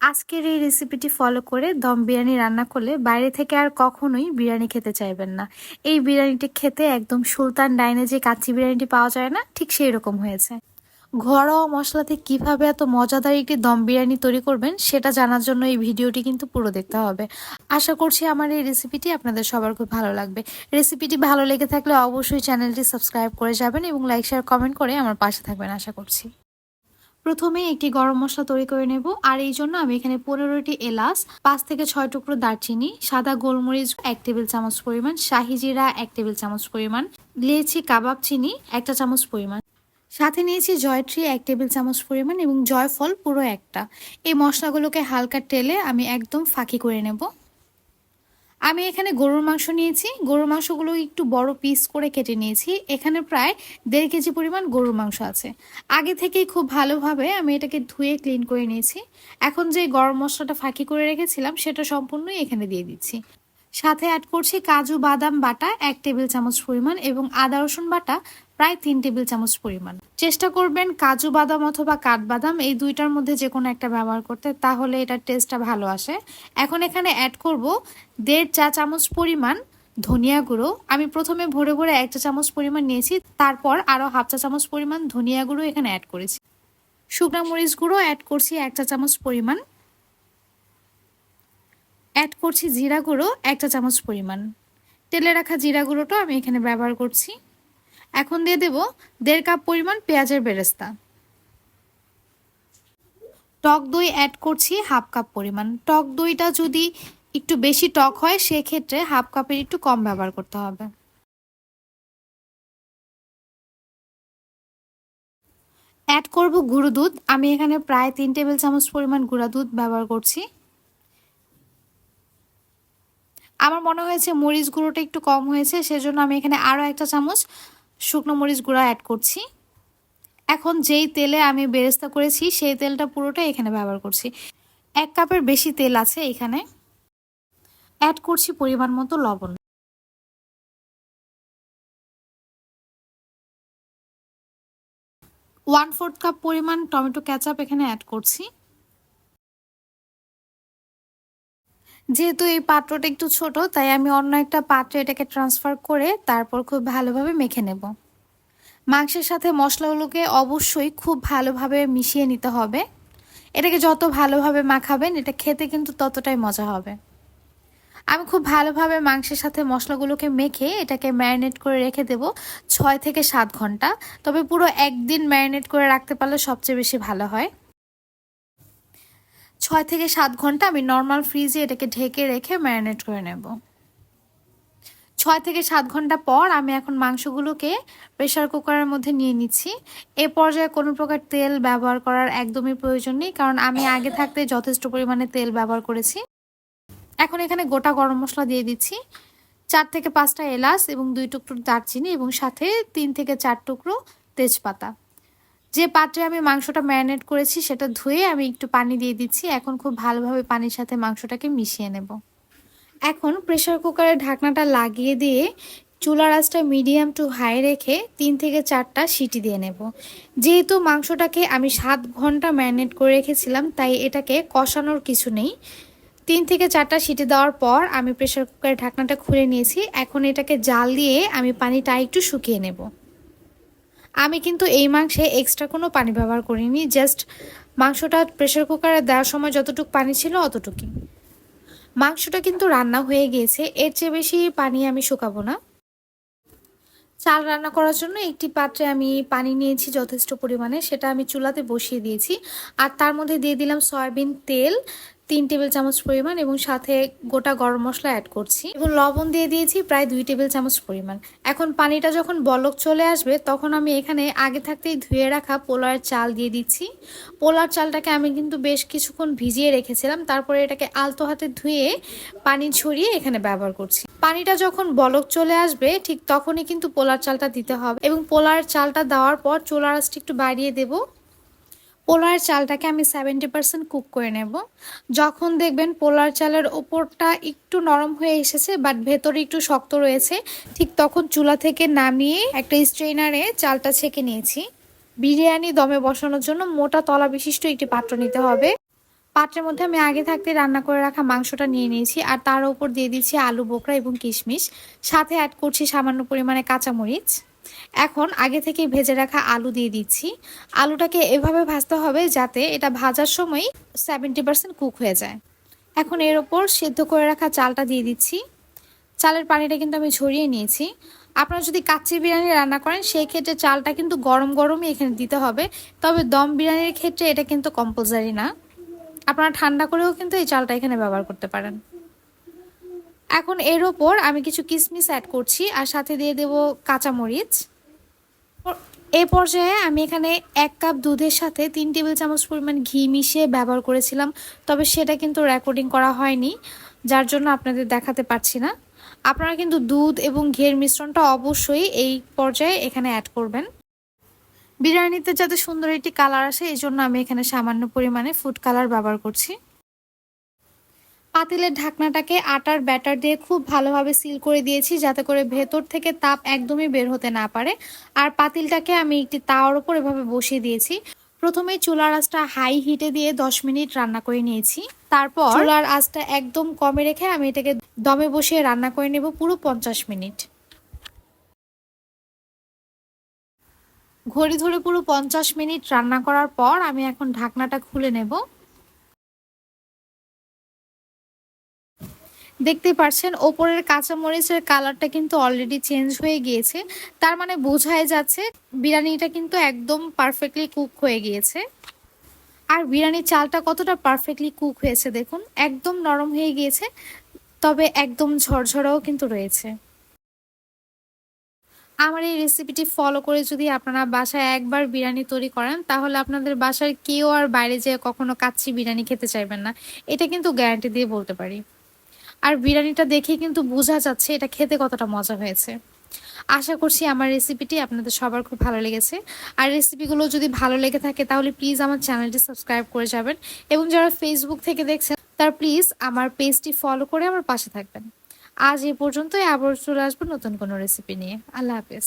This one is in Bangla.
আজকের এই রেসিপিটি ফলো করে দম বিরিয়ানি রান্না করলে বাইরে থেকে আর কখনোই বিরিয়ানি খেতে চাইবেন না। এই বিরিয়ানিটি খেতে একদম সুলতান ডাইনে যে কাচ্চি বিরিয়ানিটি পাওয়া যায় না, ঠিক সেই রকম হয়েছে। ঘরোয়া মশলাতে কিভাবে এত মজাদার একটি দম বিরিয়ানি তৈরি করবেন সেটা জানার জন্য এই ভিডিওটি কিন্তু পুরো দেখতে হবে। আশা করছি আমার এই রেসিপিটি আপনাদের সবার খুব ভালো লাগবে। রেসিপিটি ভালো লেগে থাকলে অবশ্যই চ্যানেলটি সাবস্ক্রাইব করে যাবেন এবং লাইক শেয়ার কমেন্ট করে আমার পাশে থাকবেন আশা করছি। প্রথমে একটি গরম মশলা তৈরি করে নেব, আর এই জন্য আমি এখানে 15টি এলাচ, 5 থেকে 6 টুকরো দারচিনি, সাদা গোলমরিচ 1 টেবিল চামচ পরিমাণ, শাহি জিরা 1 টেবিল চামচ পরিমাণ, দিয়েছি কাবাব চিনি 1 চামচ পরিমাণ, সাথে নিয়েছি জয়ত্রী 1 টেবিল চামচ পরিমাণ এবং জয়ফল পুরো একটা। এই মশলাগুলোকে হালকা তেলে আমি একদম ফাঁকি করে নেব। আমি এখানে গরুর মাংস নিয়েছি, গরুর মাংসগুলো একটু বড় পিস করে কেটে নিয়েছি। এখানে প্রায় 1.5 কেজি পরিমাণ গরুর মাংস আছে। আগে থেকেই খুব ভালোভাবে আমি এটাকে ধুয়ে ক্লিন করে নিয়েছি। এখন যে গরম মশলাটা ফাঁকি করে রেখেছিলাম সেটা সম্পূর্ণই এখানে দিয়ে দিচ্ছি। সাথে অ্যাড করছি কাজু বাদাম বাটা 1 টেবিল চামচ পরিমাণ এবং আদা রসুন বাটা প্রায় 3 টেবিল চামচ পরিমাণ। চেষ্টা করবেন কাজু বাদাম অথবা কাঠবাদাম এই দুইটার মধ্যে যে কোনো একটা ব্যবহার করতে, তাহলে এটার টেস্টটা ভালো আসে। এখন এখানে অ্যাড করব 1.5 চা চামচ পরিমাণ ধনিয়া গুঁড়ো। আমি প্রথমে ভরে ভরে 1 চা চামচ পরিমাণ নিয়েছি, তারপর আরও 1/2 চা চামচ পরিমাণ ধনিয়া গুঁড়ো এখানে অ্যাড করেছি। শুকনো মরিচ গুঁড়ো অ্যাড করছি 1 চা চামচ পরিমাণ, অ্যাড করছি জিরা গুঁড়ো 1 চা চামচ পরিমাণ। তেলে রাখা জিরা গুঁড়োটা আমি এখানে ব্যবহার করছি। এখন দিয়ে দেব 1.5 কাপ পরিমাণ পেঁয়াজের বেরেস্তা। টক দই অ্যাড করছি 1/2 কাপ পরিমাণ। টক দইটা যদি একটু বেশি টক হয় সেক্ষেত্রে 1/2 কাপের একটু কম ব্যবহার করতে হবে। অ্যাড করব গুঁড়ো দুধ। আমি এখানে প্রায় 3 টেবিল চামচ পরিমাণ গুঁড়া দুধ ব্যবহার করছি। আমার মনে হয়েছে মরিচ গুঁড়োটা একটু কম হয়েছে, সেজন্য আমি এখানে আরও 1 চা চামচ শুকনো মরিচ গুঁড়া অ্যাড করছি। এখন যেই তেলে আমি বেরেস্তা করেছি সেই তেলটা পুরোটা এখানে ব্যবহার করছি। 1 কাপের বেশি তেল আছে এখানে। অ্যাড করছি পরিমাণ মতো লবণ। 1/4 কাপ পরিমাণ টমেটো কেচাপ এখানে অ্যাড করছি। যেহেতু এই পাত্রটা একটু ছোট, তাই আমি অন্য একটা পাত্রে এটাকে ট্রান্সফার করে তারপর খুব ভালোভাবে মেখে নেব। মাংসের সাথে মশলাগুলোকে অবশ্যই খুব ভালোভাবে মিশিয়ে নিতে হবে। এটাকে যত ভালোভাবে মাখাবেন এটা খেতে কিন্তু ততটাই মজা হবে। আমি খুব ভালোভাবে মাংসের সাথে মশলাগুলোকে মেখে এটাকে ম্যারিনেট করে রেখে দেব 6 থেকে 7 ঘন্টা। তবে পুরো একদিন ম্যারিনেট করে রাখতে পারলে সবচেয়ে বেশি ভালো হয়। 6 থেকে 7 ঘন্টা আমি নর্মাল ফ্রিজে এটাকে ঢেকে রেখে ম্যারিনেট করে নেব। 6 থেকে 7 ঘন্টা পর আমি এখন মাংসগুলোকে প্রেসার কুকারের মধ্যে নিয়ে নিচ্ছি। এ পর্যায়ে কোনো প্রকার তেল ব্যবহার করার একদমই প্রয়োজন নেই, কারণ আমি আগে থাকতে যথেষ্ট পরিমাণে তেল ব্যবহার করেছি। এখন এখানে গোটা গরম মশলা দিয়ে দিচ্ছি, 4 থেকে 5টা এলাচ এবং 2 টুকরো দারচিনি এবং সাথে 3 থেকে 4 টুকরো তেজপাতা। যে পাত্রে আমি মাংসটা ম্যারিনেট করেছি সেটা ধুয়ে আমি একটু পানি দিয়ে দিচ্ছি। এখন খুব ভালোভাবে পানির সাথে মাংসটাকে মিশিয়ে নেব। এখন প্রেসার কুকারের ঢাকনাটা লাগিয়ে দিয়ে চুলার আঁচটা মিডিয়াম টু হাই রেখে 3 থেকে 4টা সিটি দিয়ে নেব। যেহেতু মাংসটাকে আমি 7 ঘন্টা ম্যারিনেট করে রেখেছিলাম, তাই এটাকে কষানোর কিছু নেই। 3 থেকে 4টা সিটি দেওয়ার পর আমি প্রেসার কুকারের ঢাকনাটা খুলে নিয়েছি। এখন এটাকে জাল দিয়ে আমি পানিটা একটু শুকিয়ে নেব। আমি কিন্তু এই মাংসে এক্সট্রা কোনো পানি ব্যবহার করিনি, জাস্ট মাংসটা প্রেসার কুকারে দেওয়ার সময় যতটুকু পানি ছিল অতটুকুই। মাংসটা কিন্তু রান্না হয়ে গিয়েছে, এর চেয়ে বেশি পানি আমি শুকাবো না। চাল রান্না করার জন্য একটি পাত্রে আমি পানি নিয়েছি যথেষ্ট পরিমাণে, সেটা আমি চুলাতে বসিয়ে দিয়েছি। আর তার মধ্যে দিয়ে দিলাম সয়াবিন তেল 3 টেবিল চামচ পরিমাণ এবং সাথে গোটা গরম মশলা অ্যাড করছি এবং লবণ দিয়ে দিয়েছি প্রায় 2 টেবিল চামচ পরিমাণ। এখন পানিটা যখন বলক চলে আসবে তখন আমি এখানে আগে থাকতেই ধুয়ে রাখা পোলাওয়ের চাল দিয়ে দিচ্ছি। পোলাওর চালটাকে আমি কিন্তু বেশ কিছুক্ষণ ভিজিয়ে রেখেছিলাম, তারপরে এটাকে আলতো হাতে ধুয়ে পানি ছড়িয়ে এখানে ব্যবহার করছি। পানিটা যখন বলক চলে আসবে ঠিক তখনই কিন্তু পোলার চালটা দিতে হবে এবং পোলার চালটা দেওয়ার পর চুলার আঁচটা একটু বাড়িয়ে দেব। পোলার চালটাকে আমি 70% কুক করে নেব। যখন দেখবেন পোলার চালের ওপরটা একটু নরম হয়ে এসেছে বাট ভেতরে একটু শক্ত রয়েছে, ঠিক তখন চুলা থেকে নামিয়ে একটা স্ট্রেনারে চালটা ছেঁকে নিয়েছি। বিরিয়ানি দমে বসানোর জন্য মোটা তলা বিশিষ্ট একটি পাত্র নিতে হবে। পাত্রের মধ্যে আমি আগে থাকতে রান্না করে রাখা মাংসটা নিয়ে নিয়েছি, আর তার উপর দিয়ে দিচ্ছি আলু বোখরা এবং কিশমিশ, সাথে অ্যাড করছি সামান্য পরিমাণে কাঁচামরিচ। এখন আগে থেকে ভেজে রাখা আলু দিয়ে দিচ্ছি। আলুটাকে এভাবে ভাজতে হবে যাতে এটা ভাজার সময় 70% কুক হয়ে যায়। এখন এর ওপর সেদ্ধ করে রাখা চালটা দিয়ে দিচ্ছি। চালের পানিটা কিন্তু আমি ঝরিয়ে নিয়েছি। আপনারা যদি কাচ্চি বিরিয়ানি রান্না করেন সেই ক্ষেত্রে চালটা কিন্তু গরম গরমই এখানে দিতে হবে, তবে দম বিরিয়ানির ক্ষেত্রে এটা কিন্তু কম্পালসারি না। আপনারা ঠান্ডা করেও কিন্তু এই চালটা এখানে ব্যবহার করতে পারেন। এখন এর ওপর আমি কিছু কিশমিশ অ্যাড করছি, আর সাথে দিয়ে দেব কাঁচামরিচ। এই পর্যায়ে আমি এখানে 1 কাপ দুধের সাথে 3 টেবিল চামচ পরিমাণ ঘি মিশিয়ে ব্যবহার করেছিলাম, তবে সেটা কিন্তু রেকর্ডিং করা হয়নি, যার জন্য আপনাদের দেখাতে পারছি না। আপনারা কিন্তু দুধ এবং ঘিয়ের মিশ্রণটা অবশ্যই এই পর্যায়ে এখানে অ্যাড করবেন। বিরিয়ানিতে যাতে সুন্দর একটি কালার আসে এই জন্য আমি এখানে সামান্য পরিমাণে ফুড কালার ব্যবহার করছি। পাতিলের ঢাকনাটাকে আটার ব্যাটার দিয়ে খুব ভালোভাবে সিল করে দিয়েছি, যাতে করে ভেতর থেকে তাপ একদমই বের হতে না পারে। আর পাতিলটাকে আমি একটি তাওয়ার উপর এভাবে বসিয়ে দিয়েছি। প্রথমে চুলার আঁচটা হাই হিটে দিয়ে 10 মিনিট রান্না করে নিয়েছি। তারপর চুলার আঁচটা একদম কমে রেখে আমি এটাকে দমে বসিয়ে রান্না করে নেব পুরো 50 মিনিট। ঘড়ি ধরে পুরো 50 মিনিট রান্না করার পর আমি এখন ঢাকনাটা খুলে নেব। দেখতে পাচ্ছেন ওপরের কাঁচামরিচের কালারটা কিন্তু অলরেডি চেঞ্জ হয়ে গিয়েছে, তার মানে বোঝাই যাচ্ছে বিরিয়ানিটা কিন্তু একদম পারফেক্টলি কুক হয়ে গিয়েছে। আর বিরিয়ানির চালটা কতটা পারফেক্টলি কুক হয়েছে দেখুন, একদম নরম হয়ে গিয়েছে, তবে একদম ঝরঝরাও কিন্তু রয়েছে। আমার এই রেসিপিটি ফলো করে যদি আপনারা বাসায় একবার বিরিয়ানি তৈরি করেন, তাহলে আপনাদের বাসার কেউ আর বাইরে যেয়ে কখনো কাচ্চি বিরিয়ানি খেতে চাইবেন না, এটা কিন্তু গ্যারান্টি দিয়ে বলতে পারি। আর বিরিয়ানিটা দেখে কিন্তু বোঝা যাচ্ছে এটা খেতে কতটা মজা হয়েছে। আশা করছি আমার রেসিপিটি আপনাদের সবার খুব ভালো লেগেছে। আর রেসিপিগুলো যদি ভালো লেগে থাকে তাহলে প্লিজ আমার চ্যানেলটি সাবস্ক্রাইব করে যাবেন, এবং যারা ফেসবুক থেকে দেখছেন তারা প্লিজ আমার পেজটি ফলো করে আমার পাশে থাকবেন। আজ এই পর্যন্তই, আবার চলে আসবো নতুন কোনো রেসিপি নিয়ে। আল্লাহ হাফেজ।